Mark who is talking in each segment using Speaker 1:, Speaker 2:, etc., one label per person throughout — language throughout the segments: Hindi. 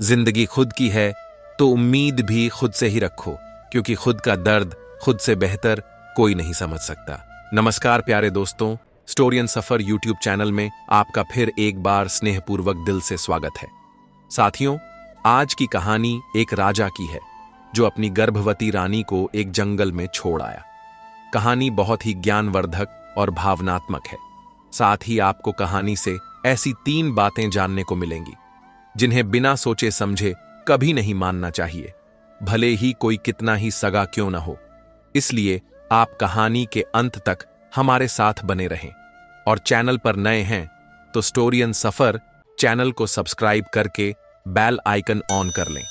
Speaker 1: जिंदगी खुद की है तो उम्मीद भी खुद से ही रखो, क्योंकि खुद का दर्द खुद से बेहतर कोई नहीं समझ सकता। नमस्कार प्यारे दोस्तों, स्टोरियन सफर यूट्यूब चैनल में आपका फिर एक बार स्नेहपूर्वक दिल से स्वागत है। साथियों, आज की कहानी एक राजा की है जो अपनी गर्भवती रानी को एक जंगल में छोड़ आया। कहानी बहुत ही ज्ञानवर्धक और भावनात्मक है। साथ ही आपको कहानी से ऐसी 3 बातें जानने को मिलेंगी जिन्हें बिना सोचे समझे कभी नहीं मानना चाहिए, भले ही कोई कितना ही सगा क्यों न हो। इसलिए आप कहानी के अंत तक हमारे साथ बने रहें और चैनल पर नए हैं तो स्टोरियन सफर चैनल को सब्सक्राइब करके बेल आइकन ऑन कर लें।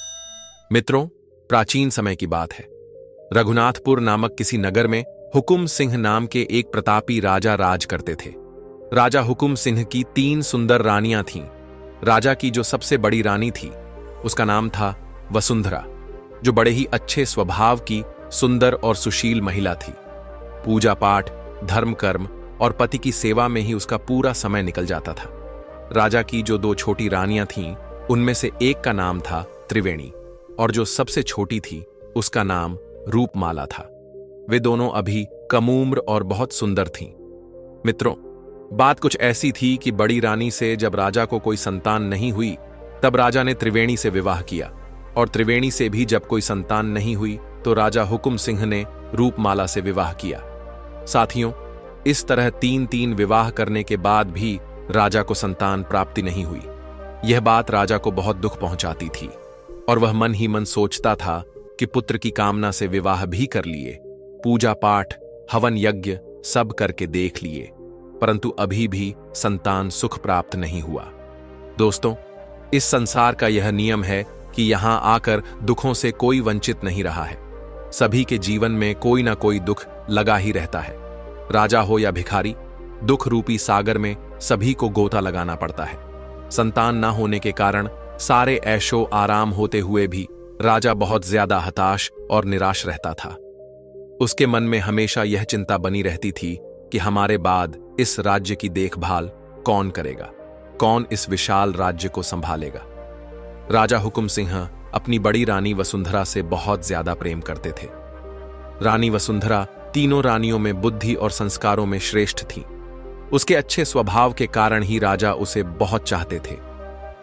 Speaker 1: मित्रों, प्राचीन समय की बात है। रघुनाथपुर नामक किसी नगर में हुकुम सिंह नाम के एक प्रतापी राजा राज करते थे। राजा हुकुम सिंह की 3 सुंदर रानियां थीं। राजा की जो सबसे बड़ी रानी थी उसका नाम था वसुंधरा, जो बड़े ही अच्छे स्वभाव की सुंदर और सुशील महिला थी। पूजा पाठ, धर्म कर्म और पति की सेवा में ही उसका पूरा समय निकल जाता था। राजा की जो 2 छोटी रानियां थीं उनमें से एक का नाम था त्रिवेणी और जो सबसे छोटी थी उसका नाम रूपमाला था। वे दोनों अभी कम उम्र और बहुत सुंदर थीं। मित्रों, बात कुछ ऐसी थी कि बड़ी रानी से जब राजा को कोई संतान नहीं हुई तब राजा ने त्रिवेणी से विवाह किया, और त्रिवेणी से भी जब कोई संतान नहीं हुई तो राजा हुकुम सिंह ने रूपमाला से विवाह किया। साथियों, इस तरह 3 विवाह करने के बाद भी राजा को संतान प्राप्ति नहीं हुई। यह बात राजा को बहुत दुख पहुंचाती थी और वह मन ही मन सोचता था कि पुत्र की कामना से विवाह भी कर लिए, पूजा पाठ, हवन यज्ञ सब करके देख लिए, परंतु अभी भी संतान सुख प्राप्त नहीं हुआ। दोस्तों, इस संसार का यह नियम है कि यहां आकर दुखों से कोई वंचित नहीं रहा है। सभी के जीवन में कोई ना कोई दुख लगा ही रहता है। राजा हो या भिखारी, दुख रूपी सागर में सभी को गोता लगाना पड़ता है। संतान ना होने के कारण सारे ऐशो आराम होते हुए भी राजा बहुत ज्यादा हताश और निराश रहता था। उसके मन में हमेशा यह चिंता बनी रहती थी कि हमारे बाद इस राज्य की देखभाल कौन करेगा, कौन इस विशाल राज्य को संभालेगा। राजा हुकुम सिंह अपनी बड़ी रानी वसुंधरा से बहुत ज्यादा प्रेम करते थे। रानी वसुंधरा तीनों रानियों में बुद्धि और संस्कारों में श्रेष्ठ थी। उसके अच्छे स्वभाव के कारण ही राजा उसे बहुत चाहते थे।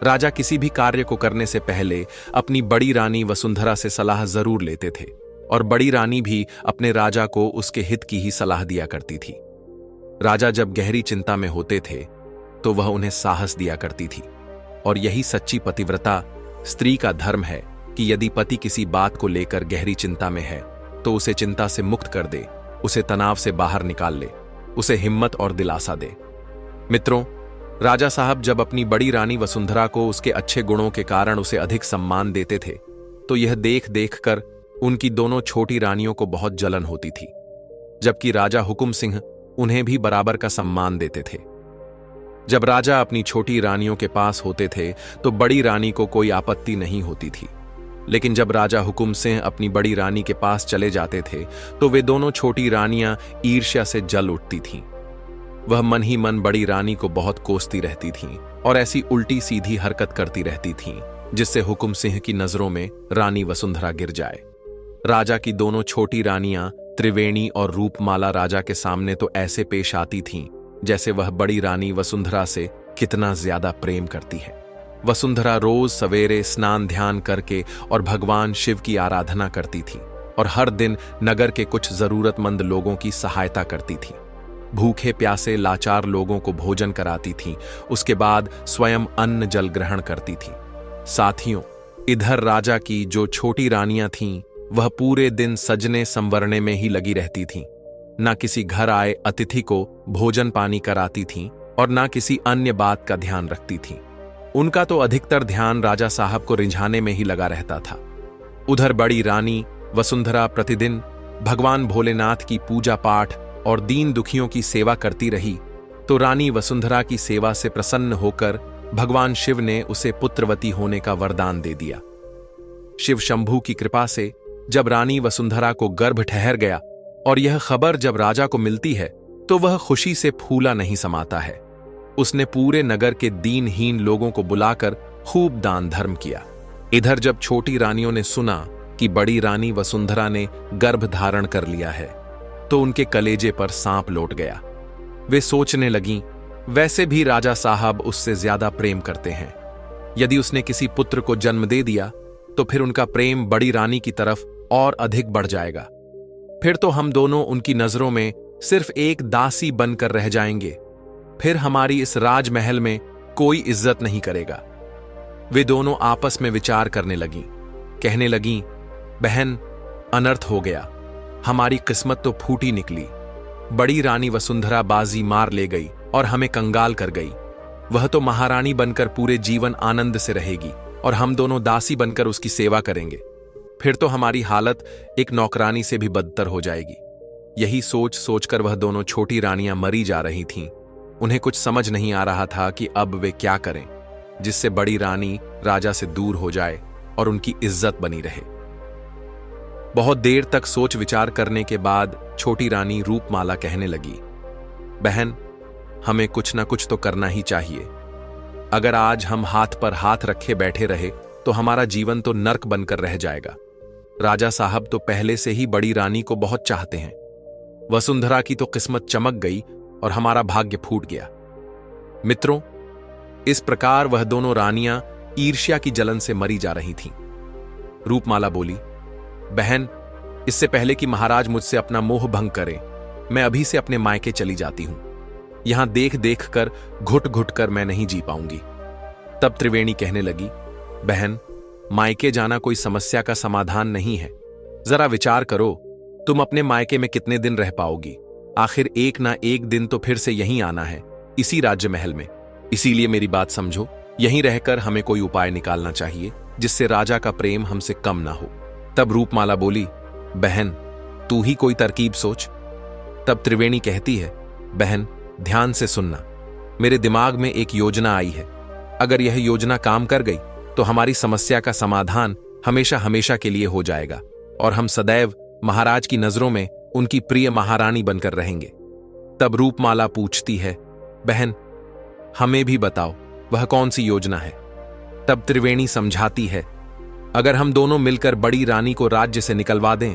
Speaker 1: राजा किसी भी कार्य को करने से पहले अपनी बड़ी रानी वसुंधरा से सलाह जरूर लेते थे और बड़ी रानी भी अपने राजा को उसके हित की ही सलाह दिया करती थी। राजा जब गहरी चिंता में होते थे तो वह उन्हें साहस दिया करती थी, और यही सच्ची पतिव्रता स्त्री का धर्म है कि यदि पति किसी बात को लेकर गहरी चिंता में है तो उसे चिंता से मुक्त कर दे, उसे तनाव से बाहर निकाल ले, उसे हिम्मत और दिलासा दे। मित्रों, राजा साहब जब अपनी बड़ी रानी वसुंधरा को उसके अच्छे गुणों के कारण उसे अधिक सम्मान देते थे तो यह देख देख कर उनकी दोनों छोटी रानियों को बहुत जलन होती थी, जबकि राजा हुकुम सिंह उन्हें भी बराबर का सम्मान देते थे। जब राजा अपनी छोटी रानियों के पास होते थे तो बड़ी रानी को कोई आपत्ति नहीं होती थी, लेकिन जब राजा हुकुम सिंह अपनी बड़ी रानी के पास चले जाते थे तो वे दोनों छोटी रानियां ईर्ष्या से जल उठती थीं। वह मन ही मन बड़ी रानी को बहुत कोसती रहती थीं और ऐसी उल्टी सीधी हरकत करती रहती थीं जिससे हुकुम सिंह की नजरों में रानी वसुंधरा गिर जाए। राजा की दोनों छोटी रानियां त्रिवेणी और रूपमाला राजा के सामने तो ऐसे पेश आती थीं जैसे वह बड़ी रानी वसुंधरा से कितना ज्यादा प्रेम करती है। वसुंधरा रोज सवेरे स्नान ध्यान करके और भगवान शिव की आराधना करती थी और हर दिन नगर के कुछ जरूरतमंद लोगों की सहायता करती थी। भूखे प्यासे लाचार लोगों को भोजन कराती थी, उसके बाद स्वयं अन्न जल ग्रहण करती थी। साथियों, इधर राजा की जो छोटी रानियां थीं वह पूरे दिन सजने संवरने में ही लगी रहती थीं। ना किसी घर आए अतिथि को भोजन पानी कराती थीं और ना किसी अन्य बात का ध्यान रखती थीं। उनका तो अधिकतर ध्यान राजा साहब को रिझाने में ही लगा रहता था। उधर बड़ी रानी वसुंधरा प्रतिदिन भगवान भोलेनाथ की पूजा पाठ और दीन दुखियों की सेवा करती रही तो रानी वसुंधरा की सेवा से प्रसन्न होकर भगवान शिव ने उसे पुत्रवती होने का वरदान दे दिया। शिव शंभू की कृपा से जब रानी वसुंधरा को गर्भ ठहर गया और यह खबर जब राजा को मिलती है तो वह खुशी से फूला नहीं समाता है। उसने पूरे नगर के दीनहीन लोगों को बुलाकर खूब दान धर्म किया। इधर जब छोटी रानियों ने सुना कि बड़ी रानी वसुंधरा ने गर्भ धारण कर लिया है तो उनके कलेजे पर सांप लौट गया। वे सोचने लगीं, वैसे भी राजा साहब उससे ज्यादा प्रेम करते हैं। यदि उसने किसी पुत्र को जन्म दे दिया तो फिर उनका प्रेम बड़ी रानी की तरफ और अधिक बढ़ जाएगा। फिर तो हम दोनों उनकी नजरों में सिर्फ एक दासी बनकर रह जाएंगे। फिर हमारी इस राजमहल में कोई इज्जत नहीं करेगा। वे दोनों आपस में विचार करने लगीं, कहने लगीं, बहन, अनर्थ हो गया, हमारी किस्मत तो फूटी निकली। बड़ी रानी वसुंधरा बाजी मार ले गई और हमें कंगाल कर गई। वह तो महारानी बनकर पूरे जीवन आनंद से रहेगी और हम दोनों दासी बनकर उसकी सेवा करेंगे। फिर तो हमारी हालत एक नौकरानी से भी बदतर हो जाएगी। यही सोच सोचकर वह दोनों छोटी रानियां मरी जा रही थीं। उन्हें कुछ समझ नहीं आ रहा था कि अब वे क्या करें जिससे बड़ी रानी राजा से दूर हो जाए और उनकी इज्जत बनी रहे। बहुत देर तक सोच विचार करने के बाद छोटी रानी रूपमाला कहने लगी, बहन, हमें कुछ ना कुछ तो करना ही चाहिए। अगर आज हम हाथ पर हाथ रखे बैठे रहे तो हमारा जीवन तो नर्क बनकर रह जाएगा। राजा साहब तो पहले से ही बड़ी रानी को बहुत चाहते हैं। वसुंधरा की तो किस्मत चमक गई और हमारा भाग्य फूट गया। मित्रों, इस प्रकार वह दोनों रानियां ईर्ष्या की जलन से मरी जा रही थीं। रूपमाला बोली, बहन, इससे पहले कि महाराज मुझसे अपना मोह भंग करें, मैं अभी से अपने मायके चली जाती हूं। यहां देख देख कर घुट घुट कर मैं नहीं जी पाऊंगी। तब त्रिवेणी कहने लगी, बहन, मायके जाना कोई समस्या का समाधान नहीं है। जरा विचार करो, तुम अपने मायके में कितने दिन रह पाओगी? आखिर एक ना एक दिन तो फिर से यहीं आना है, इसी राज्य महल में। इसीलिए मेरी बात समझो, यहीं रहकर हमें कोई उपाय निकालना चाहिए जिससे राजा का प्रेम हमसे कम ना हो। तब रूपमाला बोली, बहन, तू ही कोई तरकीब सोच। तब त्रिवेणी कहती है, बहन, ध्यान से सुनना, मेरे दिमाग में एक योजना आई है। अगर यह योजना काम कर गई तो हमारी समस्या का समाधान हमेशा हमेशा के लिए हो जाएगा और हम सदैव महाराज की नजरों में उनकी प्रिय महारानी बनकर रहेंगे। तब रूपमाला पूछती है, बहन, हमें भी बताओ, वह कौन सी योजना है? तब त्रिवेणी समझाती है, अगर हम दोनों मिलकर बड़ी रानी को राज्य से निकलवा दें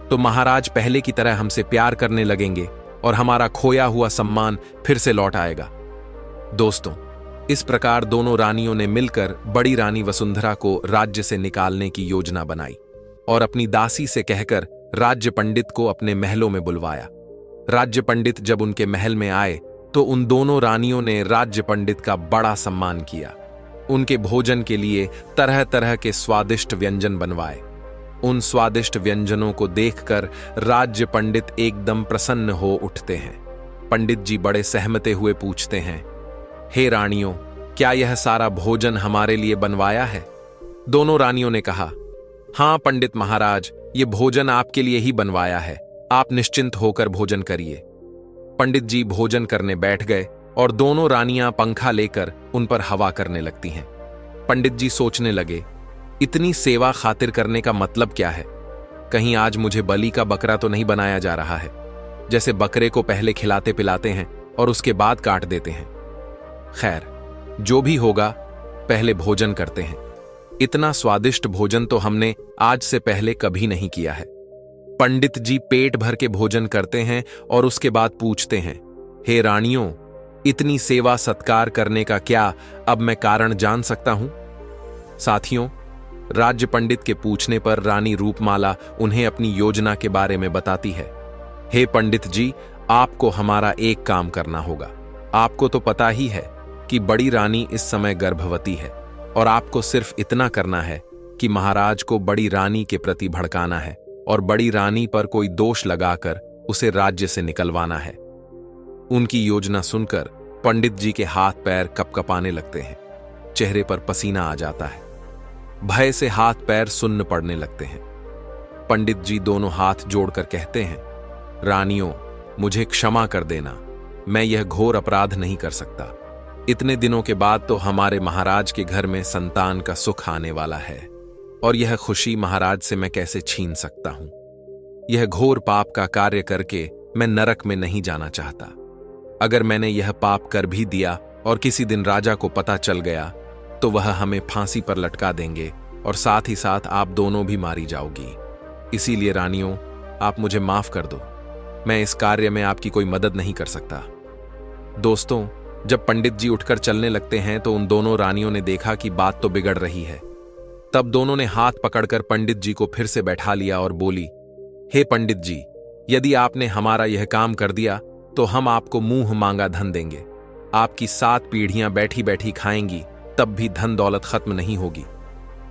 Speaker 1: तो महाराज पहले की तरह हमसे प्यार करने लगेंगे और हमारा खोया हुआ सम्मान फिर से लौट आएगा। दोस्तों, इस प्रकार दोनों रानियों ने मिलकर बड़ी रानी वसुंधरा को राज्य से निकालने की योजना बनाई और अपनी दासी से कहकर राज्य पंडित को अपने महलों में बुलवाया। राज्य पंडित जब उनके महल में आए तो उन दोनों रानियों ने राज्य पंडित का बड़ा सम्मान किया। उनके भोजन के लिए तरह तरह के स्वादिष्ट व्यंजन बनवाए। उन स्वादिष्ट व्यंजनों को देखकर राज्य पंडित एकदम प्रसन्न हो उठते हैं। पंडित जी बड़े सहमते हुए पूछते हैं, हे रानियों, क्या यह सारा भोजन हमारे लिए बनवाया है? दोनों रानियों ने कहा, हां पंडित महाराज, ये भोजन आपके लिए ही बनवाया है, आप निश्चिंत होकर भोजन करिए। पंडित जी भोजन करने बैठ गए और दोनों रानियां पंखा लेकर उन पर हवा करने लगती हैं। पंडित जी सोचने लगे, इतनी सेवा खातिर करने का मतलब क्या है? कहीं आज मुझे बलि का बकरा तो नहीं बनाया जा रहा है, जैसे बकरे को पहले खिलाते पिलाते हैं और उसके बाद काट देते हैं। खैर, जो भी होगा, पहले भोजन करते हैं। इतना स्वादिष्ट भोजन तो हमने आज से पहले कभी नहीं किया है। पंडित जी पेट भर के भोजन करते हैं और उसके बाद पूछते हैं, हे रानियों, इतनी सेवा सत्कार करने का क्या अब मैं कारण जान सकता हूं? साथियों, राज्य पंडित के पूछने पर रानी रूपमाला उन्हें अपनी योजना के बारे में बताती है। हे पंडित जी, आपको हमारा एक काम करना होगा। आपको तो पता ही है कि बड़ी रानी इस समय गर्भवती है और आपको सिर्फ इतना करना है कि महाराज को बड़ी रानी के प्रति भड़काना है और बड़ी रानी पर कोई दोष लगाकर उसे राज्य से निकलवाना है। उनकी योजना सुनकर पंडित जी के हाथ पैर कपकपाने लगते हैं, चेहरे पर पसीना आ जाता है, भय से हाथ पैर सुन्न पड़ने लगते हैं। पंडित जी दोनों हाथ जोड़कर कहते हैं, रानियों, मुझे क्षमा कर देना, मैं यह घोर अपराध नहीं कर सकता। इतने दिनों के बाद तो हमारे महाराज के घर में संतान का सुख आने वाला है और यह खुशी महाराज से मैं कैसे छीन सकता हूं? यह घोर पाप का कार्य करके मैं नरक में नहीं जाना चाहता। अगर मैंने यह पाप कर भी दिया और किसी दिन राजा को पता चल गया तो वह हमें फांसी पर लटका देंगे और साथ ही साथ आप दोनों भी मारी जाओगी। इसीलिए रानियों, आप मुझे माफ कर दो, मैं इस कार्य में आपकी कोई मदद नहीं कर सकता। दोस्तों, जब पंडित जी उठकर चलने लगते हैं तो उन दोनों रानियों ने देखा कि बात तो बिगड़ रही है। तब दोनों ने हाथ पकड़कर पंडित जी को फिर से बैठा लिया और बोली, हे पंडित जी, यदि आपने हमारा यह काम कर दिया तो हम आपको मुंह मांगा धन देंगे। आपकी 7 पीढ़ियां बैठी बैठी खाएंगी, तब भी धन दौलत खत्म नहीं होगी।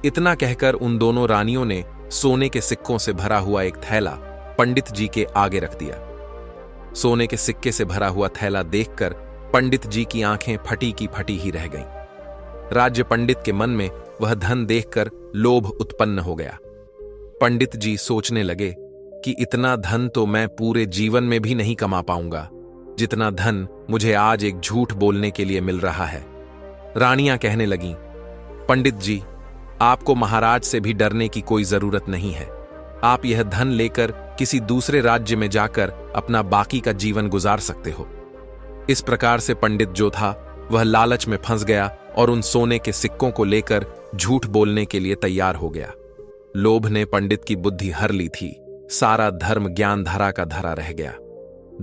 Speaker 1: इतना कहकर उन दोनों रानियों ने सोने के सिक्कों से भरा हुआ एक थैला पंडित जी के आगे रख दिया। सोने के सिक्के से भरा हुआ थैला देखकर पंडित जी की आंखें फटी की फटी ही रह गईं। राज्य पंडित के मन में वह धन देखकर लोभ उत्पन्न हो गया। पंडित जी सोचने लगे कि इतना धन तो मैं पूरे जीवन में भी नहीं कमा पाऊंगा, जितना धन मुझे आज एक झूठ बोलने के लिए मिल रहा है। रानियां कहने लगीं, पंडित जी, आपको महाराज से भी डरने की कोई जरूरत नहीं है। आप यह धन लेकर किसी दूसरे राज्य में जाकर अपना बाकी का जीवन गुजार सकते हो। इस प्रकार से पंडित जो था वह लालच में फंस गया और उन सोने के सिक्कों को लेकर झूठ बोलने के लिए तैयार हो गया। लोभ ने पंडित की बुद्धि हर ली थी, सारा धर्म ज्ञान धरा का धरा रह गया।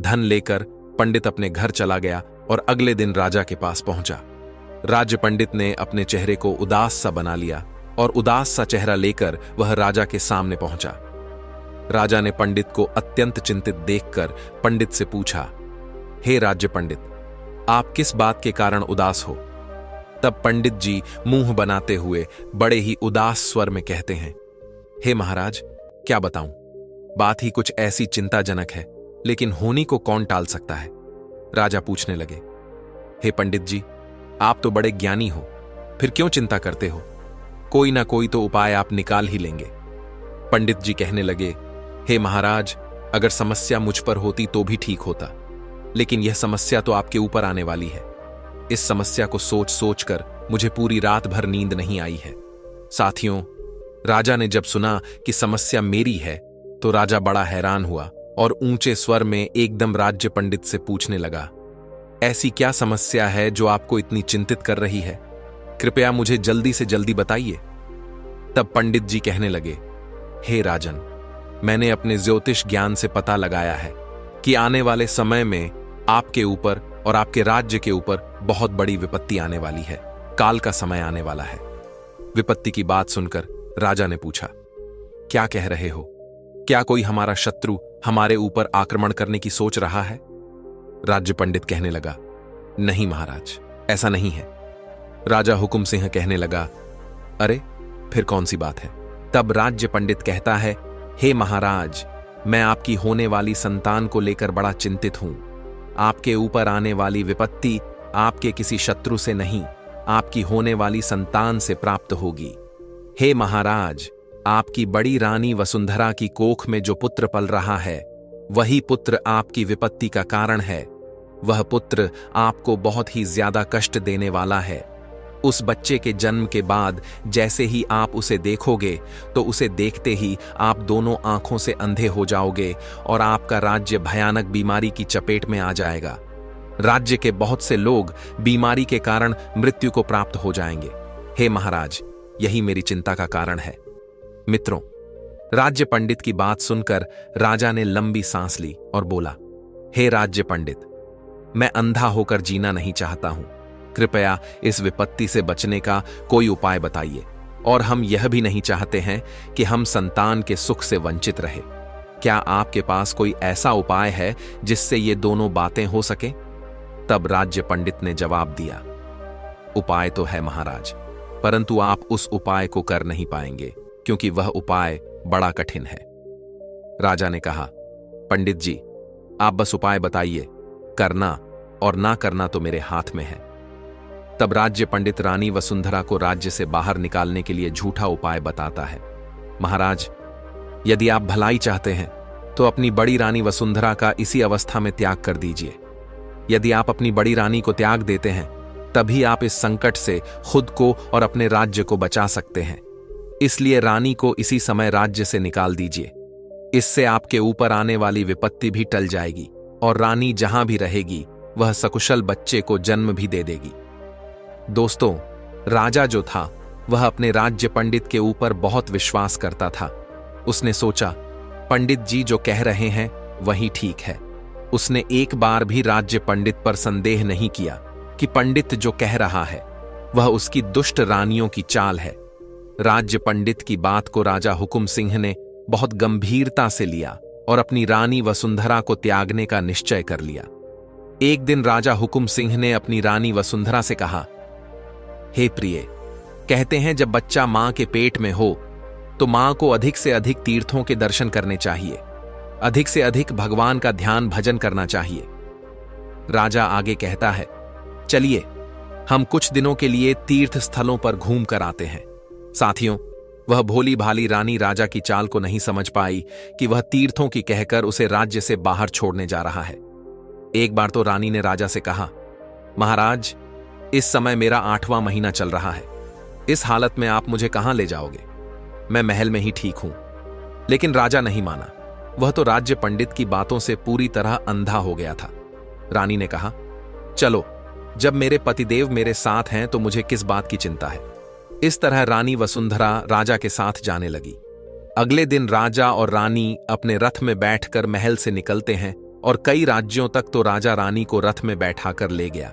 Speaker 1: धन लेकर पंडित अपने घर चला गया और अगले दिन राजा के पास पहुंचा। राज्य पंडित ने अपने चेहरे को उदास सा बना लिया और उदास सा चेहरा लेकर वह राजा के सामने पहुंचा। राजा ने पंडित को अत्यंत चिंतित देखकर पंडित से पूछा, हे राज्य पंडित, आप किस बात के कारण उदास हो? तब पंडित जी मुंह बनाते हुए बड़े ही उदास स्वर में कहते हैं, हे महाराज, क्या बताऊं, बात ही कुछ ऐसी चिंताजनक है, लेकिन होनी को कौन टाल सकता है? राजा पूछने लगे, हे पंडित जी, आप तो बड़े ज्ञानी हो, फिर क्यों चिंता करते हो? कोई ना कोई तो उपाय आप निकाल ही लेंगे। पंडित जी कहने लगे, हे महाराज, अगर समस्या मुझ पर होती तो भी ठीक होता, लेकिन यह समस्या तो आपके ऊपर आने वाली है। इस समस्या को सोच सोच कर मुझे पूरी रात भर नींद नहीं आई है। साथियों, राजा ने जब सुना कि समस्या मेरी है तो राजा बड़ा हैरान हुआ और ऊंचे स्वर में एकदम राज्य पंडित से पूछने लगा, ऐसी क्या समस्या है जो आपको इतनी चिंतित कर रही है? कृपया मुझे जल्दी से जल्दी बताइए। तब पंडित जी कहने लगे, हे राजन, मैंने अपने ज्योतिष ज्ञान से पता लगाया है कि आने वाले समय में आपके ऊपर और आपके राज्य के ऊपर बहुत बड़ी विपत्ति आने वाली है। काल का समय आने वाला है। विपत्ति की बात सुनकर राजा ने पूछा, क्या कह रहे हो? क्या कोई हमारा शत्रु हमारे ऊपर आक्रमण करने की सोच रहा है? राज्य पंडित कहने लगा, नहीं महाराज, ऐसा नहीं है। राजा हुकुम सिंह कहने लगा, अरे फिर कौन सी बात है? तब राज्य पंडित कहता है, हे महाराज, मैं आपकी होने वाली संतान को लेकर बड़ा चिंतित हूं। आपके ऊपर आने वाली विपत्ति आपके किसी शत्रु से नहीं, आपकी होने वाली संतान से प्राप्त होगी। हे महाराज, आपकी बड़ी रानी वसुंधरा की कोख में जो पुत्र पल रहा है, वही पुत्र आपकी विपत्ति का कारण है। वह पुत्र आपको बहुत ही ज्यादा कष्ट देने वाला है। उस बच्चे के जन्म के बाद जैसे ही आप उसे देखोगे तो उसे देखते ही आप दोनों आंखों से अंधे हो जाओगे और आपका राज्य भयानक बीमारी की चपेट में आ जाएगा। राज्य के बहुत से लोग बीमारी के कारण मृत्यु को प्राप्त हो जाएंगे। हे महाराज, यही मेरी चिंता का कारण है। मित्रों, राज्य पंडित की बात सुनकर राजा ने लंबी सांस ली और बोला, हे राज्य पंडित, मैं अंधा होकर जीना नहीं चाहता हूं। कृपया इस विपत्ति से बचने का कोई उपाय बताइए। और हम यह भी नहीं चाहते हैं कि हम संतान के सुख से वंचित रहे। क्या आपके पास कोई ऐसा उपाय है जिससे ये दोनों बातें हो सके? तब राज्य पंडित ने जवाब दिया, उपाय तो है महाराज, परंतु आप उस उपाय को कर नहीं पाएंगे क्योंकि वह उपाय बड़ा कठिन है। राजा ने कहा, पंडित जी, आप बस उपाय बताइए, करना और ना करना तो मेरे हाथ में है। तब राज्य पंडित रानी वसुंधरा को राज्य से बाहर निकालने के लिए झूठा उपाय बताता है। महाराज, यदि आप भलाई चाहते हैं तो अपनी बड़ी रानी वसुंधरा का इसी अवस्था में त्याग कर दीजिए। यदि आप अपनी बड़ी रानी को त्याग देते हैं तभी आप इस संकट से खुद को और अपने राज्य को बचा सकते हैं। इसलिए रानी को इसी समय राज्य से निकाल दीजिए। इससे आपके ऊपर आने वाली विपत्ति भी टल जाएगी और रानी जहां भी रहेगी वह सकुशल बच्चे को जन्म भी दे देगी। दोस्तों, राजा जो था वह अपने राज्य पंडित के ऊपर बहुत विश्वास करता था। उसने सोचा, पंडित जी जो कह रहे हैं वही ठीक है। उसने एक बार भी राज्य पंडित पर संदेह नहीं किया कि पंडित जो कह रहा है वह उसकी दुष्ट रानियों की चाल है। राज्य पंडित की बात को राजा हुकुम सिंह ने बहुत गंभीरता से लिया और अपनी रानी वसुंधरा को त्यागने का निश्चय कर लिया। एक दिन राजा हुकुम सिंह ने अपनी रानी वसुंधरा से कहा, हे प्रिय, कहते हैं जब बच्चा मां के पेट में हो तो मां को अधिक से अधिक तीर्थों के दर्शन करने चाहिए, अधिक से अधिक भगवान का ध्यान भजन करना चाहिए। राजा आगे कहता है, चलिए हम कुछ दिनों के लिए तीर्थ स्थलों पर घूम कर आते हैं। साथियों, वह भोली भाली रानी राजा की चाल को नहीं समझ पाई कि वह तीर्थों की कहकर उसे राज्य से बाहर छोड़ने जा रहा है। एक बार तो रानी ने राजा से कहा, महाराज, इस समय मेरा 8वां महीना चल रहा है। इस हालत में आप मुझे कहां ले जाओगे? मैं महल में ही ठीक हूं। लेकिन राजा नहीं माना। वह तो राज्य पंडित की बातों से पूरी तरह अंधा हो गया था। रानी ने कहा, चलो, जब मेरे पतिदेव मेरे साथ हैं तो मुझे किस बात की चिंता है। इस तरह रानी वसुंधरा राजा के साथ जाने लगी। अगले दिन राजा और रानी अपने रथ में बैठकर महल से निकलते हैं और कई राज्यों तक तो राजा रानी को रथ में बैठाकर ले गया।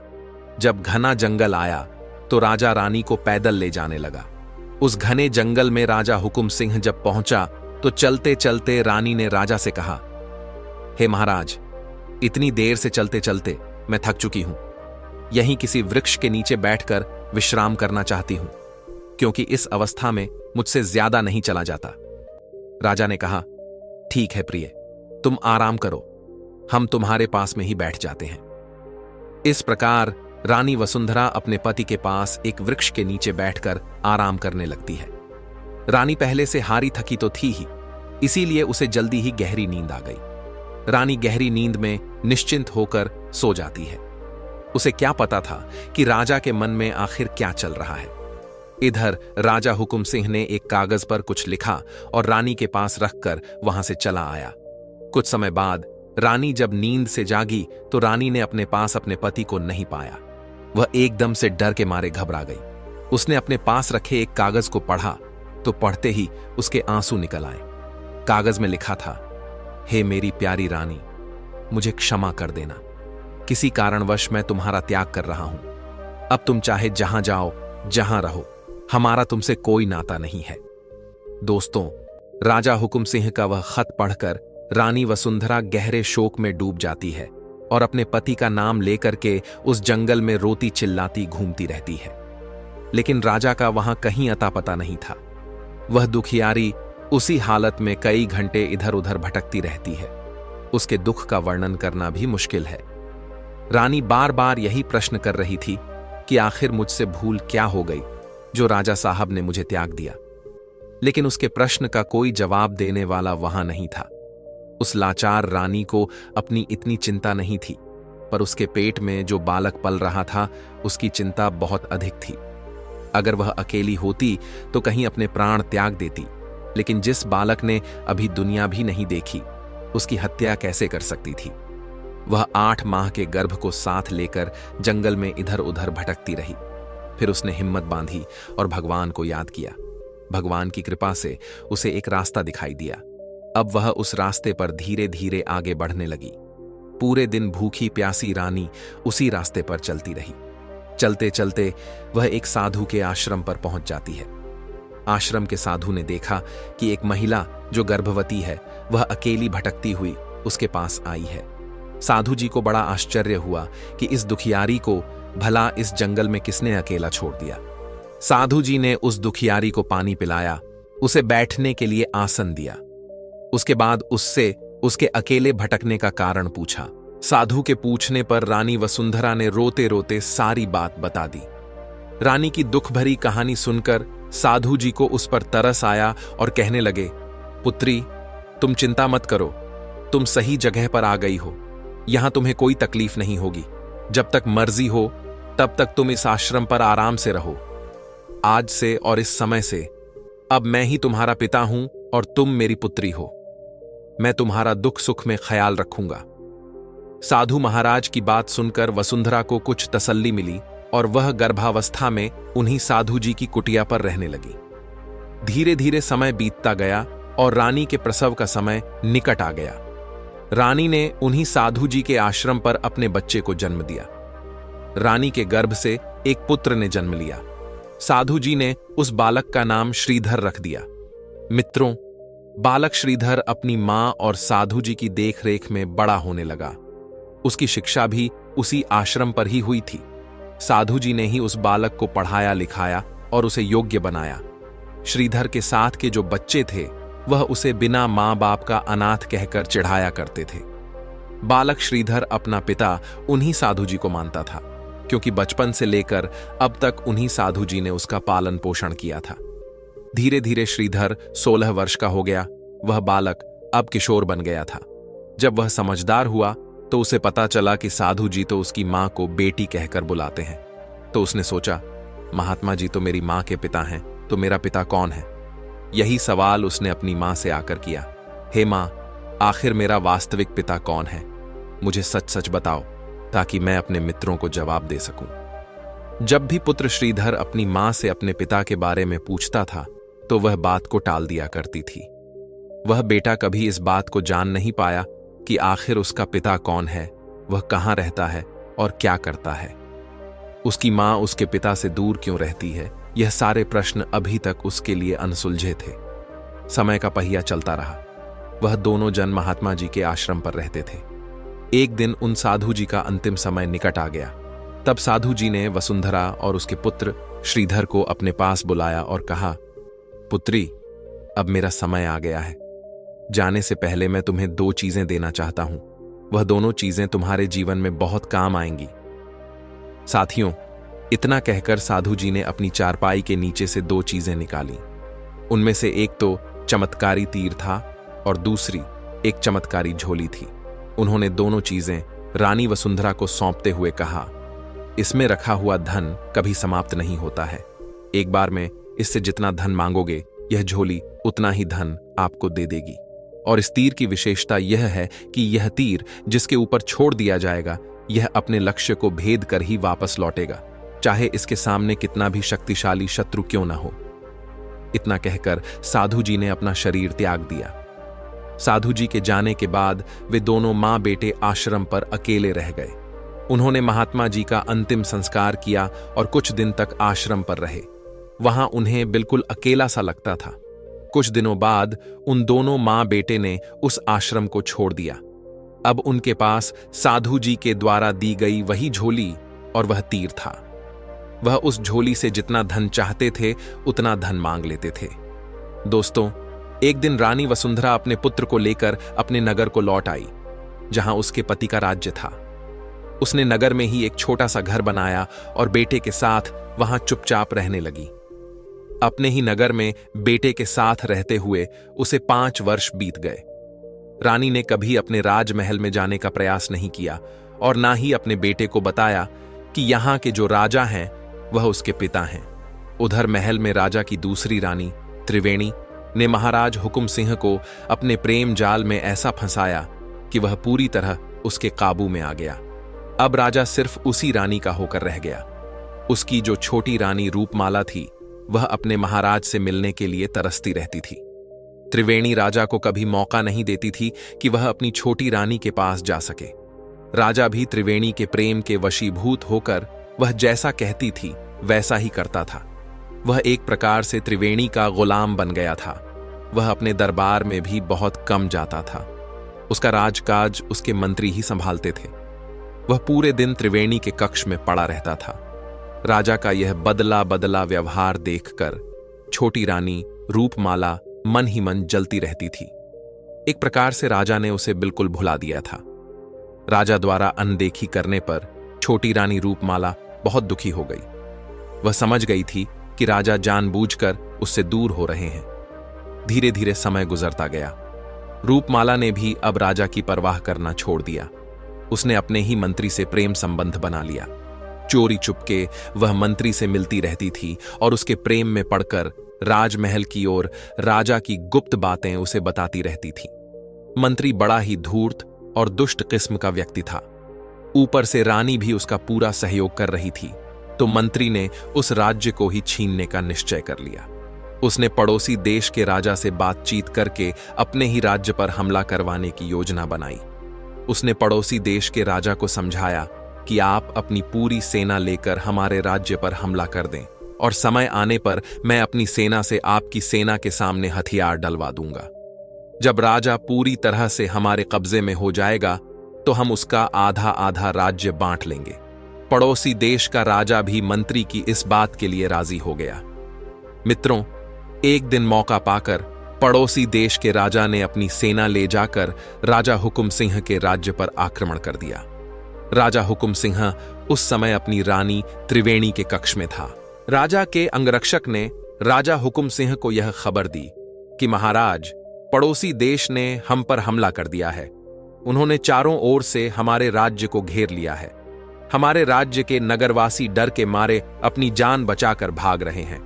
Speaker 1: जब घना जंगल आया तो राजा रानी को पैदल ले जाने लगा। उस घने जंगल में राजा हुकुम सिंह जब पहुंचा तो चलते चलते रानी ने राजा से कहा, हे महाराज, इतनी देर से चलते चलते मैं थक चुकी हूं। यहीं किसी वृक्ष के नीचे बैठकर विश्राम करना चाहती हूं, क्योंकि इस अवस्था में मुझसे ज्यादा नहीं चला जाता। राजा ने कहा, ठीक है प्रिय, तुम आराम करो, हम तुम्हारे पास में ही बैठ जाते हैं। इस प्रकार रानी वसुंधरा अपने पति के पास एक वृक्ष के नीचे बैठकर आराम करने लगती है। रानी पहले से हारी थकी तो थी ही, इसीलिए उसे जल्दी ही गहरी नींद आ गई। रानी गहरी नींद में निश्चिंत होकर सो जाती है। उसे क्या पता था कि राजा के मन में आखिर क्या चल रहा है। इधर राजा हुकुम सिंह ने एक कागज पर कुछ लिखा और रानी के पास रखकर वहां से चला आया। कुछ समय बाद रानी जब नींद से जागी तो रानी ने अपने पास अपने पति को नहीं पाया। वह एकदम से डर के मारे घबरा गई। उसने अपने पास रखे एक कागज को पढ़ा तो पढ़ते ही उसके आंसू निकल आए। कागज में लिखा था, हे मेरी प्यारी रानी, मुझे क्षमा कर देना। किसी कारणवश मैं तुम्हारा त्याग कर रहा हूं। अब तुम चाहे जहां जाओ, जहां रहो, हमारा तुमसे कोई नाता नहीं है। दोस्तों, राजा हुकुम सिंह का वह खत पढ़कर रानी वसुंधरा गहरे शोक में डूब जाती है और अपने पति का नाम लेकर के उस जंगल में रोती चिल्लाती घूमती रहती है। लेकिन राजा का वहां कहीं अता पता नहीं था। वह दुखियारी उसी हालत में कई घंटे इधर उधर भटकती रहती है। उसके दुख का वर्णन करना भी मुश्किल है। रानी बार बार यही प्रश्न कर रही थी कि आखिर मुझसे भूल क्या हो गई जो राजा साहब ने मुझे त्याग दिया। लेकिन उसके प्रश्न का कोई जवाब देने वाला वहां नहीं था। उस लाचार रानी को अपनी इतनी चिंता नहीं थी, पर उसके पेट में जो बालक पल रहा था उसकी चिंता बहुत अधिक थी। अगर वह अकेली होती तो कहीं अपने प्राण त्याग देती, लेकिन जिस बालक ने अभी दुनिया भी नहीं देखी उसकी हत्या कैसे कर सकती थी। वह 8 माह के गर्भ को साथ लेकर जंगल में इधर उधर भटकती रही। फिर उसने हिम्मत बांधी और भगवान को याद किया। भगवान की कृपा से उसे एक रास्ता दिखाई दिया। अब वह उस रास्ते पर धीरे धीरे आगे बढ़ने लगी। पूरे दिन भूखी प्यासी रानी उसी रास्ते पर चलती रही। चलते चलते वह एक साधु के आश्रम पर पहुंच जाती है। आश्रम के साधु ने देखा कि एक महिला जो गर्भवती है वह अकेली भटकती हुई उसके पास आई है। साधु जी को बड़ा आश्चर्य हुआ कि इस दुखियारी को भला इस जंगल में किसने अकेला छोड़ दिया। साधु जी ने उस दुखियारी को पानी पिलाया, उसे बैठने के लिए आसन दिया। उसके बाद उससे उसके अकेले भटकने का कारण पूछा। साधु के पूछने पर रानी वसुंधरा ने रोते रोते सारी बात बता दी। रानी की दुख भरी कहानी सुनकर साधु जी को उस पर तरस आया और कहने लगे, पुत्री, तुम चिंता मत करो, तुम सही जगह पर आ गई हो। यहां तुम्हें कोई तकलीफ नहीं होगी। जब तक मर्जी हो तब तक तुम इस आश्रम पर आराम से रहो। आज से और इस समय से अब मैं ही तुम्हारा पिता हूं और तुम मेरी पुत्री हो। मैं तुम्हारा दुख सुख में ख्याल रखूंगा। साधु महाराज की बात सुनकर वसुंधरा को कुछ तसल्ली मिली और वह गर्भावस्था में उन्हीं साधु जी की कुटिया पर रहने लगी। धीरे धीरे समय बीतता गया और रानी के प्रसव का समय निकट आ गया। रानी ने उन्हीं साधु जी के आश्रम पर अपने बच्चे को जन्म दिया। रानी के गर्भ से एक पुत्र ने जन्म लिया। साधु जी ने उस बालक का नाम श्रीधर रख दिया। मित्रों, बालक श्रीधर अपनी मां और साधु जी की देखरेख में बड़ा होने लगा। उसकी शिक्षा भी उसी आश्रम पर ही हुई थी। साधु जी ने ही उस बालक को पढ़ाया लिखाया और उसे योग्य बनाया। श्रीधर के साथ के जो बच्चे थे वह उसे बिना मां बाप का अनाथ कहकर चिढ़ाया करते थे। बालक श्रीधर अपना पिता उन्हीं साधु जी को मानता था, क्योंकि बचपन से लेकर अब तक उन्हीं साधु जी ने उसका पालन पोषण किया था। धीरे धीरे श्रीधर 16 वर्ष का हो गया। वह बालक अब किशोर बन गया था। जब वह समझदार हुआ तो उसे पता चला कि साधु जी तो उसकी मां को बेटी कहकर बुलाते हैं। तो उसने सोचा, महात्मा जी तो मेरी मां के पिता हैं, तो मेरा पिता कौन है? यही सवाल उसने अपनी मां से आकर किया। हे मां, आखिर मेरा वास्तविक पिता कौन है? मुझे सच सच बताओ, ताकि मैं अपने मित्रों को जवाब दे सकूं। जब भी पुत्र श्रीधर अपनी मां से अपने पिता के बारे में पूछता था तो वह बात को टाल दिया करती थी। वह बेटा कभी इस बात को जान नहीं पाया कि आखिर उसका पिता कौन है, वह कहां रहता है और क्या करता है। उसकी मां उसके पिता से दूर क्यों रहती है, यह सारे प्रश्न अभी तक उसके लिए अनसुलझे थे। समय का पहिया चलता रहा। वह दोनों जन महात्मा जी के आश्रम पर रहते थे। एक दिन उन साधु जी का अंतिम समय निकट आ गया। तब साधु जी ने वसुंधरा और उसके पुत्र श्रीधर को अपने पास बुलाया और कहा, पुत्री, अब मेरा समय आ गया है। जाने से पहले मैं तुम्हें 2 चीजें देना चाहता हूं। वह दोनों चीजें तुम्हारे जीवन में बहुत काम आएंगी। साथियों, इतना कहकर साधु जी ने अपनी चारपाई के नीचे से 2 चीजें निकाली। उनमें से एक तो चमत्कारी तीर था और दूसरी एक चमत्कारी झोली थी। उन्होंने दोनों चीजें रानी वसुंधरा को सौंपते हुए कहा, इसमें रखा हुआ धन कभी समाप्त नहीं होता है। एक बार में इससे जितना धन मांगोगे, यह झोली उतना ही धन आपको दे देगी। और इस तीर की विशेषता यह है कि यह तीर जिसके ऊपर छोड़ दिया जाएगा, यह अपने लक्ष्य को भेद कर ही वापस लौटेगा, चाहे इसके सामने कितना भी शक्तिशाली शत्रु क्यों न हो। इतना कहकर साधु जी ने अपना शरीर त्याग दिया। साधु जी के जाने के बाद वे दोनों मां बेटे आश्रम पर अकेले रह गए। उन्होंने महात्मा जी का अंतिम संस्कार किया और कुछ दिन तक आश्रम पर रहे। वहां उन्हें बिल्कुल अकेला सा लगता था। कुछ दिनों बाद उन दोनों मां बेटे ने उस आश्रम को छोड़ दिया। अब उनके पास साधु जी के द्वारा दी गई वही झोली और वह तीर था। वह उस झोली से जितना धन चाहते थे उतना धन मांग लेते थे। दोस्तों, एक दिन रानी वसुंधरा अपने पुत्र को लेकर अपने नगर को लौट आई, जहां उसके पति का राज्य था। उसने नगर में ही एक छोटा सा घर बनाया और बेटे के साथ वहां चुपचाप रहने लगी। अपने ही नगर में बेटे के साथ रहते हुए उसे 5 वर्ष बीत गए। रानी ने कभी अपने राजमहल में जाने का प्रयास नहीं किया और ना ही अपने बेटे को बताया कि यहाँ के जो राजा हैं वह उसके पिता हैं। उधर महल में राजा की दूसरी रानी त्रिवेणी ने महाराज हुकुम सिंह को अपने प्रेम जाल में ऐसा फंसाया कि वह पूरी तरह उसके काबू में आ गया। अब राजा सिर्फ उसी रानी का होकर रह गया। उसकी जो छोटी रानी रूपमाला थी, वह अपने महाराज से मिलने के लिए तरसती रहती थी। त्रिवेणी राजा को कभी मौका नहीं देती थी कि वह अपनी छोटी रानी के पास जा सके। राजा भी त्रिवेणी के प्रेम के वशीभूत होकर वह जैसा कहती थी वैसा ही करता था। वह एक प्रकार से त्रिवेणी का गुलाम बन गया था। वह अपने दरबार में भी बहुत कम जाता था। उसका राजकाज उसके मंत्री ही संभालते थे। वह पूरे दिन त्रिवेणी के कक्ष में पड़ा रहता था। राजा का यह बदला बदला व्यवहार देखकर छोटी रानी रूपमाला मन ही मन जलती रहती थी। एक प्रकार से राजा ने उसे बिल्कुल भुला दिया था। राजा द्वारा अनदेखी करने पर छोटी रानी रूपमाला बहुत दुखी हो गई। वह समझ गई थी कि राजा जानबूझकर उससे दूर हो रहे हैं। धीरे धीरे समय गुजरता गया। रूपमाला ने भी अब राजा की परवाह करना छोड़ दिया। उसने अपने ही मंत्री से प्रेम संबंध बना लिया। चोरी चुपके वह मंत्री से मिलती रहती थी और उसके प्रेम में पड़कर राजमहल की ओर राजा की गुप्त बातें उसे बताती रहती थी। मंत्री बड़ा ही धूर्त और दुष्ट किस्म का व्यक्ति था। ऊपर से रानी भी उसका पूरा सहयोग कर रही थी। तो मंत्री ने उस राज्य को ही छीनने का निश्चय कर लिया। उसने पड़ोसी देश के राजा से बातचीत करके अपने ही राज्य पर हमला करवाने की योजना बनाई। उसने पड़ोसी देश के राजा को समझाया कि आप अपनी पूरी सेना लेकर हमारे राज्य पर हमला कर दें और समय आने पर मैं अपनी सेना से आपकी सेना के सामने हथियार डलवा दूंगा। जब राजा पूरी तरह से हमारे कब्जे में हो जाएगा तो हम उसका आधा आधा राज्य बांट लेंगे। पड़ोसी देश का राजा भी मंत्री की इस बात के लिए राजी हो गया। मित्रों, एक दिन मौका पाकर पड़ोसी देश के राजा ने अपनी सेना ले जाकर राजा हुकुम सिंह के राज्य पर आक्रमण कर दिया। राजा हुकुम सिंह उस समय अपनी रानी त्रिवेणी के कक्ष में था। राजा के अंगरक्षक ने राजा हुकुम सिंह को यह खबर दी कि महाराज, पड़ोसी देश ने हम पर हमला कर दिया है। उन्होंने चारों ओर से हमारे राज्य को घेर लिया है। हमारे राज्य के नगरवासी डर के मारे अपनी जान बचाकर भाग रहे हैं।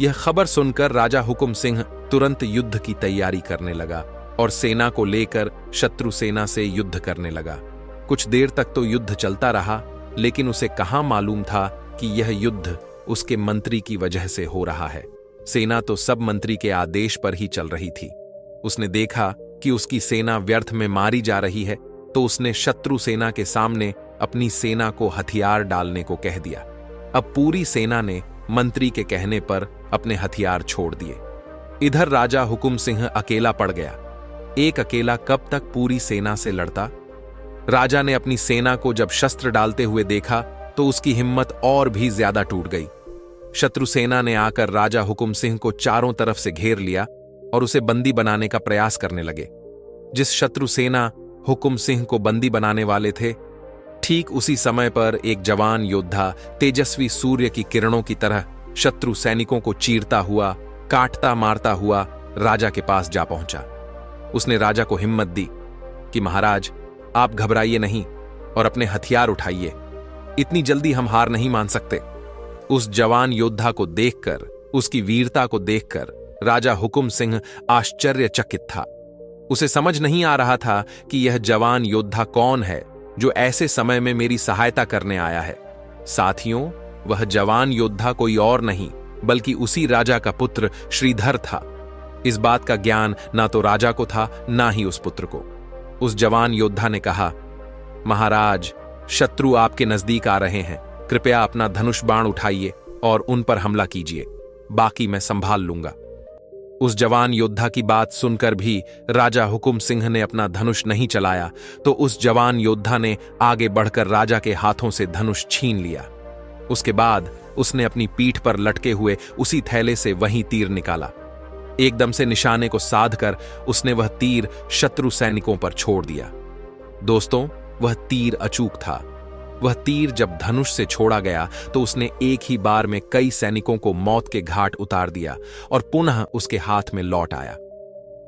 Speaker 1: यह खबर सुनकर राजा हुकुम सिंह तुरंत युद्ध की तैयारी करने लगा और सेना को लेकर शत्रु सेना से युद्ध करने लगा। कुछ देर तक तो युद्ध चलता रहा, लेकिन उसे कहां मालूम था कि यह युद्ध उसके मंत्री की वजह से हो रहा है। सेना तो सब मंत्री के आदेश पर ही चल रही थी। उसने देखा कि उसकी सेना व्यर्थ में मारी जा रही है, तो उसने शत्रु सेना के सामने अपनी सेना को हथियार डालने को कह दिया। अब पूरी सेना ने मंत्री के कहने पर अपने हथियार छोड़ दिए। इधर राजा हुकुम सिंह अकेला पड़ गया। एक अकेला कब तक पूरी सेना से लड़ता? राजा ने अपनी सेना को जब शस्त्र डालते हुए देखा तो उसकी हिम्मत और भी ज्यादा टूट गई। शत्रु सेना ने आकर राजा हुकुम सिंह को चारों तरफ से घेर लिया और उसे बंदी बनाने का प्रयास करने लगे। जिस शत्रु सेना हुकुम सिंह को बंदी बनाने वाले थे, ठीक उसी समय पर एक जवान योद्धा तेजस्वी सूर्य की किरणों की तरह शत्रु सैनिकों को चीरता हुआ, काटता मारता हुआ राजा के पास जा पहुंचा। उसने राजा को हिम्मत दी कि महाराज, आप घबराइए नहीं और अपने हथियार उठाइए। इतनी जल्दी हम हार नहीं मान सकते। उस जवान योद्धा को देखकर, उसकी वीरता को देखकर राजा हुकुम सिंह आश्चर्यचकित था। उसे समझ नहीं आ रहा था कि यह जवान योद्धा कौन है जो ऐसे समय में मेरी सहायता करने आया है। साथियों, वह जवान योद्धा कोई और नहीं बल्कि उसी राजा का पुत्र श्रीधर था। इस बात का ज्ञान ना तो राजा को था, ना ही उस पुत्र को। उस जवान योद्धा ने कहा, महाराज, शत्रु आपके नजदीक आ रहे हैं। कृपया अपना धनुष बाण उठाइए और उन पर हमला कीजिए। बाकी मैं संभाल लूंगा। उस जवान योद्धा की बात सुनकर भी राजा हुकुम सिंह ने अपना धनुष नहीं चलाया, तो उस जवान योद्धा ने आगे बढ़कर राजा के हाथों से धनुष छीन लिया। उसके बाद उसने अपनी पीठ पर लटके हुए उसी थैले से वही तीर निकाला। एकदम से निशाने को साध कर उसने वह तीर शत्रु सैनिकों पर छोड़ दिया। दोस्तों, वह तीर अचूक था। वह तीर जब धनुष से छोड़ा गया तो उसने एक ही बार में कई सैनिकों को मौत के घाट उतार दिया और पुनः उसके हाथ में लौट आया।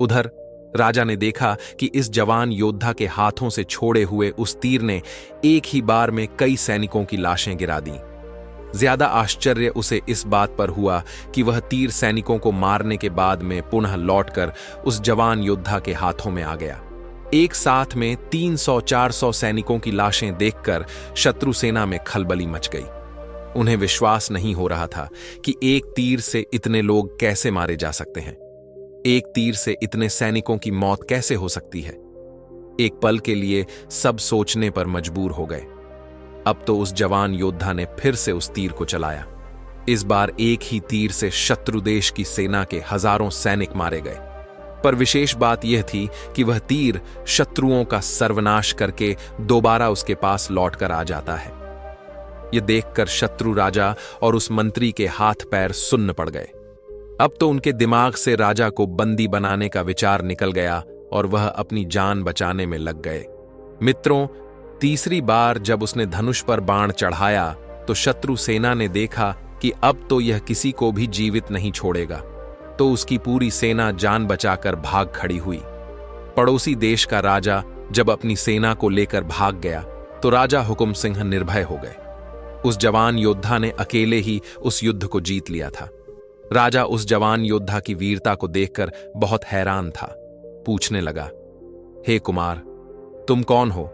Speaker 1: उधर राजा ने देखा कि इस जवान योद्धा के हाथों से छोड़े हुए उस तीर ने एक ही बार में कई सैनिकों की लाशें गिरा दी। ज्यादा आश्चर्य उसे इस बात पर हुआ कि वह तीर सैनिकों को मारने के बाद में पुनः लौटकर उस जवान योद्धा के हाथों में आ गया। एक साथ में 300-400 सैनिकों की लाशें देखकर शत्रु सेना में खलबली मच गई। उन्हें विश्वास नहीं हो रहा था कि एक तीर से इतने लोग कैसे मारे जा सकते हैं। एक तीर से इतने सैनिकों की मौत कैसे हो सकती है। एक पल के लिए सब सोचने पर मजबूर हो गए। अब तो उस जवान योद्धा ने फिर से उस तीर को चलाया। इस बार एक ही तीर से शत्रु देश की सेना के हजारों सैनिक मारे गए। पर विशेष बात यह थी कि वह तीर शत्रुओं का सर्वनाश करके दोबारा उसके पास लौटकर आ जाता है। यह देखकर शत्रु राजा और उस मंत्री के हाथ पैर सुन्न पड़ गए। अब तो उनके दिमाग से राजा को बंदी बनाने का विचार निकल गया और वह अपनी जान बचाने में लग गए। मित्रों, तीसरी बार जब उसने धनुष पर बाण चढ़ाया तो शत्रु सेना ने देखा कि अब तो यह किसी को भी जीवित नहीं छोड़ेगा, तो उसकी पूरी सेना जान बचाकर भाग खड़ी हुई। पड़ोसी देश का राजा जब अपनी सेना को लेकर भाग गया तो राजा हुकुम सिंह निर्भय हो गए। उस जवान योद्धा ने अकेले ही उस युद्ध को जीत लिया था। राजा उस जवान योद्धा की वीरता को देखकर बहुत हैरान था। पूछने लगा, हे कुमार, तुम कौन हो?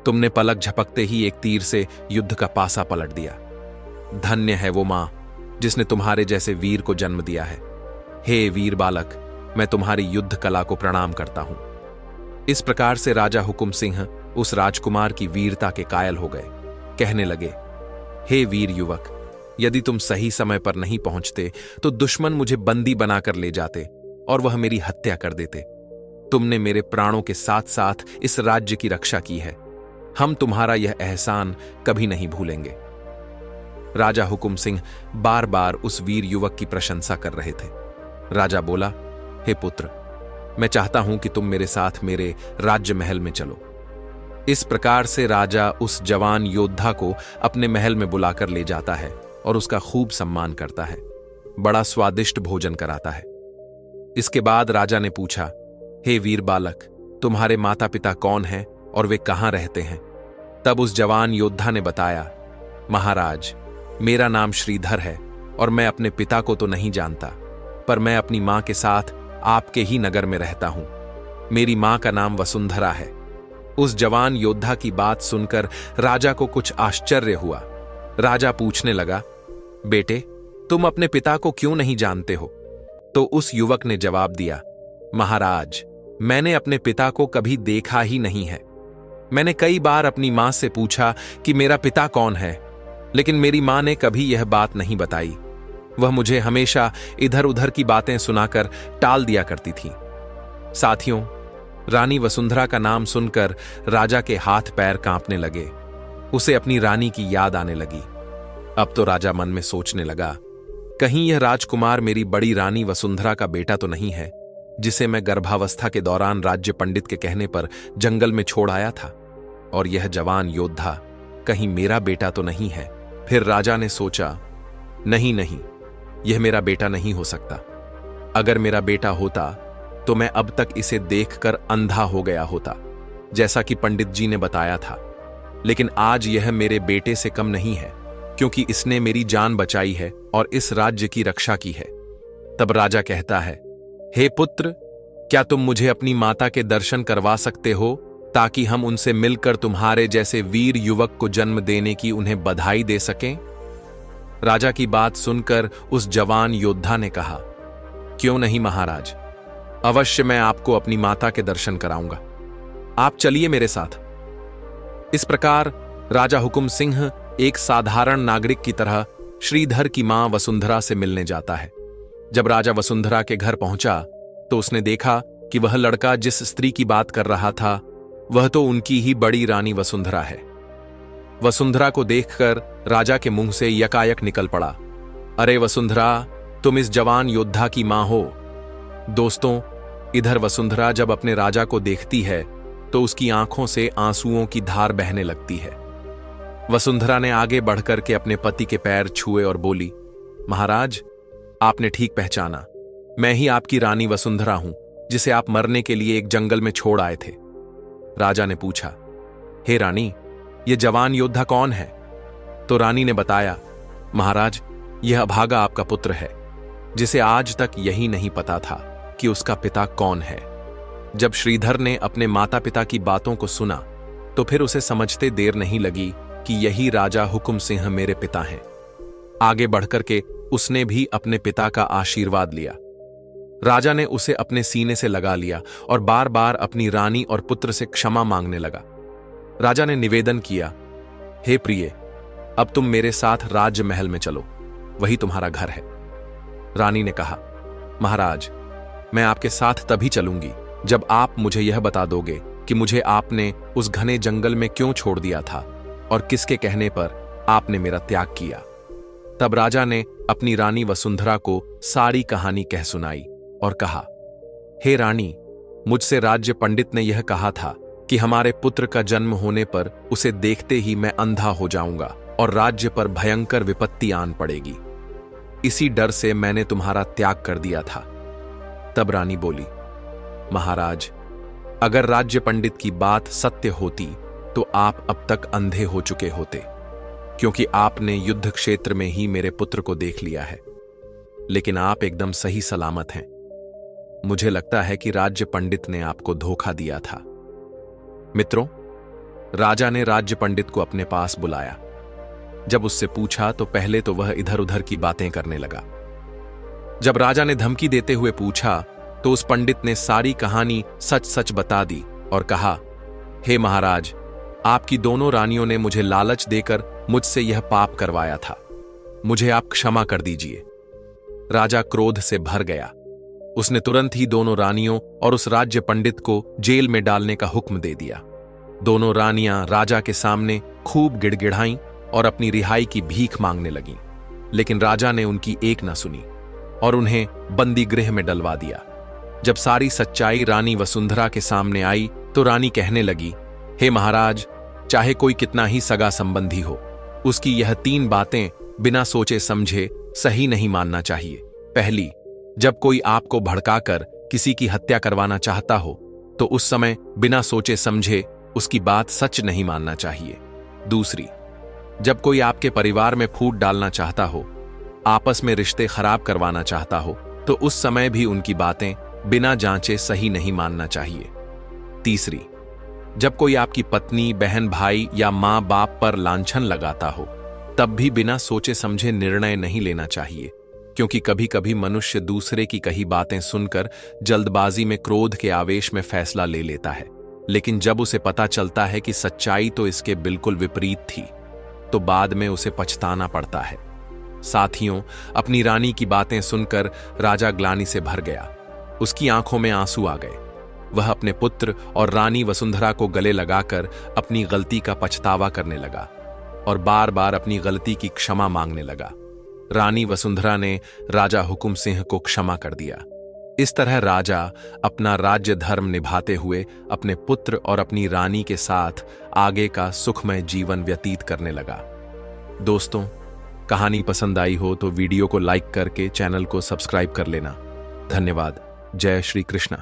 Speaker 1: तुमने पलक झपकते ही एक तीर से युद्ध का पासा पलट दिया। धन्य है वो मां जिसने तुम्हारे जैसे वीर को जन्म दिया है। हे वीर बालक, मैं तुम्हारी युद्ध कला को प्रणाम करता हूं। इस प्रकार से राजा हुकुम सिंह उस राजकुमार की वीरता के कायल हो गए। कहने लगे, हे वीर युवक, यदि तुम सही समय पर नहीं पहुंचते तो दुश्मन मुझे बंदी बनाकर ले जाते और वह मेरी हत्या कर देते। तुमने मेरे प्राणों के साथ साथ इस राज्य की रक्षा की है। हम तुम्हारा यह एहसान कभी नहीं भूलेंगे। राजा हुकुम सिंह बार बार उस वीर युवक की प्रशंसा कर रहे थे। राजा बोला, हे पुत्र, मैं चाहता हूं कि तुम मेरे साथ मेरे राज्य महल में चलो। इस प्रकार से राजा उस जवान योद्धा को अपने महल में बुलाकर ले जाता है और उसका खूब सम्मान करता है, बड़ा स्वादिष्ट भोजन कराता है। इसके बाद राजा ने पूछा, हे वीर बालक, तुम्हारे माता पिता कौन हैं और वे कहां रहते हैं? तब उस जवान योद्धा ने बताया, महाराज, मेरा नाम श्रीधर है और मैं अपने पिता को तो नहीं जानता, पर मैं अपनी मां के साथ आपके ही नगर में रहता हूं। मेरी मां का नाम वसुंधरा है। उस जवान योद्धा की बात सुनकर राजा को कुछ आश्चर्य हुआ। राजा पूछने लगा, बेटे, तुम अपने पिता को क्यों नहीं जानते हो? तो उस युवक ने जवाब दिया, महाराज, मैंने अपने पिता को कभी देखा ही नहीं है। मैंने कई बार अपनी मां से पूछा कि मेरा पिता कौन है, लेकिन मेरी मां ने कभी यह बात नहीं बताई। वह मुझे हमेशा इधर उधर की बातें सुनाकर टाल दिया करती थी। साथियों, रानी वसुंधरा का नाम सुनकर राजा के हाथ पैर कांपने लगे। उसे अपनी रानी की याद आने लगी। अब तो राजा मन में सोचने लगा, कहीं यह राजकुमार मेरी बड़ी रानी वसुंधरा का बेटा तो नहीं है, जिसे मैं गर्भावस्था के दौरान राज्य पंडित के कहने पर जंगल में छोड़ आया था? और यह जवान योद्धा कहीं मेरा बेटा तो नहीं है? फिर राजा ने सोचा, नहीं नहीं, यह मेरा बेटा नहीं हो सकता। अगर मेरा बेटा होता तो मैं अब तक इसे देखकर अंधा हो गया होता, जैसा कि पंडित जी ने बताया था। लेकिन आज यह मेरे बेटे से कम नहीं है, क्योंकि इसने मेरी जान बचाई है और इस राज्य की रक्षा की है। तब राजा कहता है, हे पुत्र, क्या तुम मुझे अपनी माता के दर्शन करवा सकते हो, ताकि हम उनसे मिलकर तुम्हारे जैसे वीर युवक को जन्म देने की उन्हें बधाई दे सकें? राजा की बात सुनकर उस जवान योद्धा ने कहा, क्यों नहीं महाराज, अवश्य मैं आपको अपनी माता के दर्शन कराऊंगा। आप चलिए मेरे साथ। इस प्रकार राजा हुकुम सिंह एक साधारण नागरिक की तरह श्रीधर की मां वसुंधरा से मिलने जाता है। जब राजा वसुंधरा के घर पहुंचा तो उसने देखा कि वह लड़का जिस स्त्री की बात कर रहा था वह तो उनकी ही बड़ी रानी वसुंधरा है। वसुंधरा को देखकर राजा के मुंह से यकायक निकल पड़ा, अरे वसुंधरा, तुम इस जवान योद्धा की मां हो। दोस्तों, इधर वसुंधरा जब अपने राजा को देखती है तो उसकी आंखों से आंसुओं की धार बहने लगती है। वसुंधरा ने आगे बढ़कर के अपने पति के पैर छुए और बोली, महाराज, आपने ठीक पहचाना, मैं ही आपकी रानी वसुंधरा हूं, जिसे आप मरने के लिए एक जंगल में छोड़ आए थे। राजा ने पूछा, हे रानी, यह जवान योद्धा कौन है? तो रानी ने बताया, महाराज, यह अभागा आपका पुत्र है, जिसे आज तक यही नहीं पता था कि उसका पिता कौन है। जब श्रीधर ने अपने माता पिता की बातों को सुना तो फिर उसे समझते देर नहीं लगी कि यही राजा हुकुम सिंह मेरे पिता हैं। आगे बढ़कर के उसने भी अपने पिता का आशीर्वाद लिया। राजा ने उसे अपने सीने से लगा लिया और बार बार अपनी रानी और पुत्र से क्षमा मांगने लगा। राजा ने निवेदन किया, हे प्रिय, अब तुम मेरे साथ राज्य महल में चलो, वही तुम्हारा घर है। रानी ने कहा, महाराज, मैं आपके साथ तभी चलूंगी जब आप मुझे यह बता दोगे कि मुझे आपने उस घने जंगल में क्यों छोड़ दिया था और किसके कहने पर आपने मेरा त्याग किया। तब राजा ने अपनी रानी वसुंधरा को सारी कहानी कह सुनाई और कहा, हे रानी, मुझसे राज्य पंडित ने यह कहा था कि हमारे पुत्र का जन्म होने पर उसे देखते ही मैं अंधा हो जाऊंगा और राज्य पर भयंकर विपत्ति आन पड़ेगी। इसी डर से मैंने तुम्हारा त्याग कर दिया था। तब रानी बोली, महाराज, अगर राज्य पंडित की बात सत्य होती तो आप अब तक अंधे हो चुके होते, क्योंकि आपने युद्ध क्षेत्र में ही मेरे पुत्र को देख लिया है। लेकिन आप एकदम सही सलामत हैं। मुझे लगता है कि राज्य पंडित ने आपको धोखा दिया था। मित्रों, राजा ने राज्य पंडित को अपने पास बुलाया। जब उससे पूछा तो पहले तो वह इधर उधर की बातें करने लगा। जब राजा ने धमकी देते हुए पूछा तो उस पंडित ने सारी कहानी सच सच बता दी और कहा, हे महाराज, आपकी दोनों रानियों ने मुझे लालच देकर मुझसे यह पाप करवाया था, मुझे आप क्षमा कर दीजिए। राजा क्रोध से भर गया। उसने तुरंत ही दोनों रानियों और उस राज्य पंडित को जेल में डालने का हुक्म दे दिया। दोनों रानियां राजा के सामने खूब गिड़गिड़ाईं और अपनी रिहाई की भीख मांगने लगीं, लेकिन राजा ने उनकी एक न सुनी और उन्हें बंदी गृह में डलवा दिया। जब सारी सच्चाई रानी वसुंधरा के सामने आई तो रानी कहने लगी, हे महाराज, चाहे कोई कितना ही सगा संबंधी हो, उसकी यह 3 बातें बिना सोचे समझे सही नहीं मानना चाहिए। पहली, जब कोई आपको भड़काकर किसी की हत्या करवाना चाहता हो तो उस समय बिना सोचे समझे उसकी बात सच नहीं मानना चाहिए। दूसरी, जब कोई आपके परिवार में फूट डालना चाहता हो, आपस में रिश्ते खराब करवाना चाहता हो, तो उस समय भी उनकी बातें बिना जांचे सही नहीं मानना चाहिए। तीसरी, जब कोई आपकी पत्नी, बहन, भाई या मां बाप पर लांछन लगाता हो, तब भी बिना सोचे समझे निर्णय नहीं लेना चाहिए, क्योंकि कभी कभी मनुष्य दूसरे की कही बातें सुनकर जल्दबाजी में क्रोध के आवेश में फैसला ले लेता है, लेकिन जब उसे पता चलता है कि सच्चाई तो इसके बिल्कुल विपरीत थी, तो बाद में उसे पछताना पड़ता है। साथियों, अपनी रानी की बातें सुनकर राजा ग्लानि से भर गया। उसकी आंखों में आंसू आ गए। वह अपने पुत्र और रानी वसुंधरा को गले लगाकर अपनी गलती का पछतावा करने लगा और बार बार अपनी गलती की क्षमा मांगने लगा। रानी वसुंधरा ने राजा हुकुम सिंह को क्षमा कर दिया। इस तरह राजा अपना राज्य धर्म निभाते हुए अपने पुत्र और अपनी रानी के साथ आगे का सुखमय जीवन व्यतीत करने लगा। दोस्तों, कहानी पसंद आई हो तो वीडियो को लाइक करके चैनल को सब्सक्राइब कर लेना। धन्यवाद। जय श्री कृष्ण।